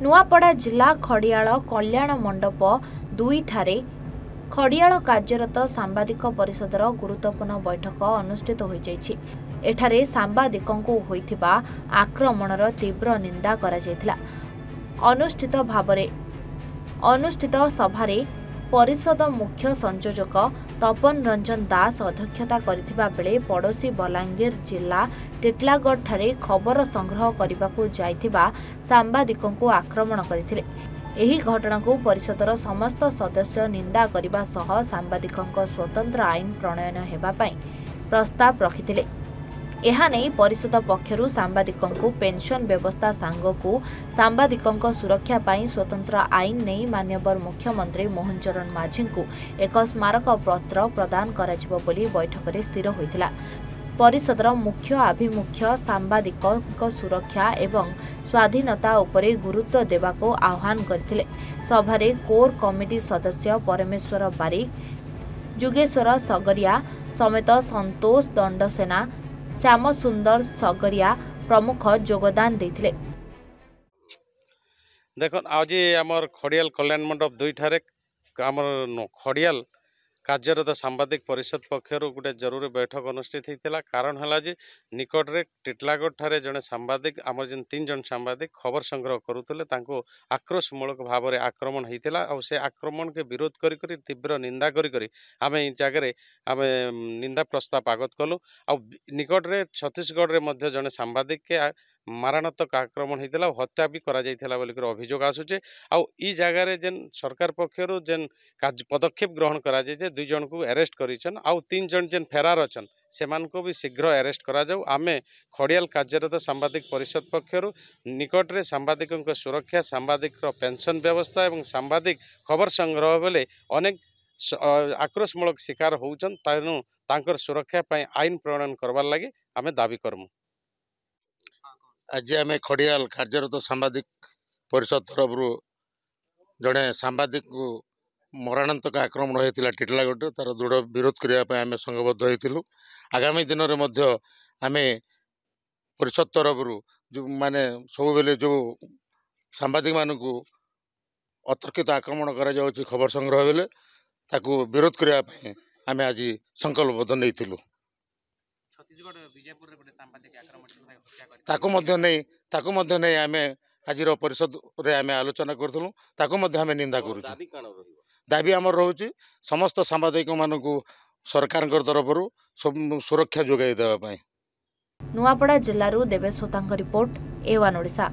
नुआपड़ा जिला खड़ियाल कल्याण मंडप 2 ठारे खड़ियाल कार्यरत सांबादिक परिषदर गुरुत्वपूर्ण बैठक अनुष्ठित हो जाइछि। एठारे सांबादिकंकु होइथिबा आक्रमणर तीव्र निंदा करा जायथिला। अनुष्ठित सभारे परिषद मुख्य संयोजक तपन रंजन दास अध्यक्षता करथिबा बेले पड़ोशी बलांगीर जिला टिटलागढ़ ठारे खबर संग्रह करने जाइथिबा सांबादिकंकु आक्रमण करथिले। एही घटना को परिषदर समस्त सदस्य निंदा करने सह सांबादिकंक स्वतंत्र आईन प्रणयन हेबा पई प्रस्ताव रखिथिले। एहा नहीं परिषद पक्षरु सांबादिकंकु पेंशन व्यवस्था सांगकु सांबादिकंक सुरक्षा पाई स्वतंत्र आईन नहीं मान्यवर मुख्यमंत्री मोहन चरण माझी को एक स्मारक पत्र प्रदान कराजिबो बोली बैठक रे स्थिर होइथिला। परिषदर मुख्य आभिमुख्य सांबादिकंक सुरक्षा एवं स्वाधीनता उपरे गुरुत्व देवाको आह्वान करथिले। सभारे कोर कमिटी सदस्य परमेश्वर बारिक, जुगेश्वर सगरिया समेत संतोष दंडसेना, श्याम सुंदर सगरिया प्रमुख योगदान देथिले। देखो आज आमर खड़ियाल कल्याण मंडप 2 ठारे आमर खड़ियाल कार्यरत सांबादिक परिषद पक्षर गोटे जरूरी बैठक अनुष्ठित होता। कारण है निकटरे टिटलागढ़ ठारे जड़े सांबादिक आमर जेन 3 जन सांबादिक खबर संग्रह करुले आक्रोशमूलक भाव में आक्रमण होता। से आक्रमण के विरोध करी तीव्र निंदा करी आम जगह आम निंदा प्रस्ताव आगत कलु। आ निकटरे छत्तीसगढ़ में जड़े सांबादिक के मारणात्मक आक्रमण होता हत्या भी करा बोलिकर अभियोग आसूचे। आई जगार जेन सरकार पक्षर जेन पदक्षेप ग्रहण करा 2 जन को अरेस्ट करिछन। आउ 3 जन जेन फेरार अछन सेमान को भी शीघ्र अरेस्ट करा जाऊ। आमे खड़ियाल कार्यरत सांबादिक परिषद पक्षर निकटरे सांबादिक सुरक्षा, सांबादिक पेंशन व्यवस्था एवं सांबादिक खबर संग्रह बेले अनेक आक्रोशमूलक शिकार होउछन। तेणु तांकर सुरक्षा पाई आईन प्रणयन करबार लगी आमे दाबी करमु। आज आम खड़ियाल कार्यरत सांबादिक परिषद तरफ जड़े सांबादिक मरणांतक आक्रमण होता टिटलागढ़ तार दृढ़ विरोध करने आम संघबद्ध होइथिलु। आगामी दिन में आम परिषद तरफ जो माने सब बेले जो सांबादिक मान अतर्कित आक्रमण करा जाउछि खबर संग्रह बेले ताकू विरोध करने आम आज संकल्पबद्ध नहीं आम आज परिषद रे आम आलोचना करूँ आम निंदा करूँ। दाबी आमर रोचे समस्त सांबादिक मानक सरकार तरफ सब सुरक्षा जोगाई देवाई। नुआपड़ा जिल्लारू देवेश होतांग रिपोर्ट A1 ओडिशा।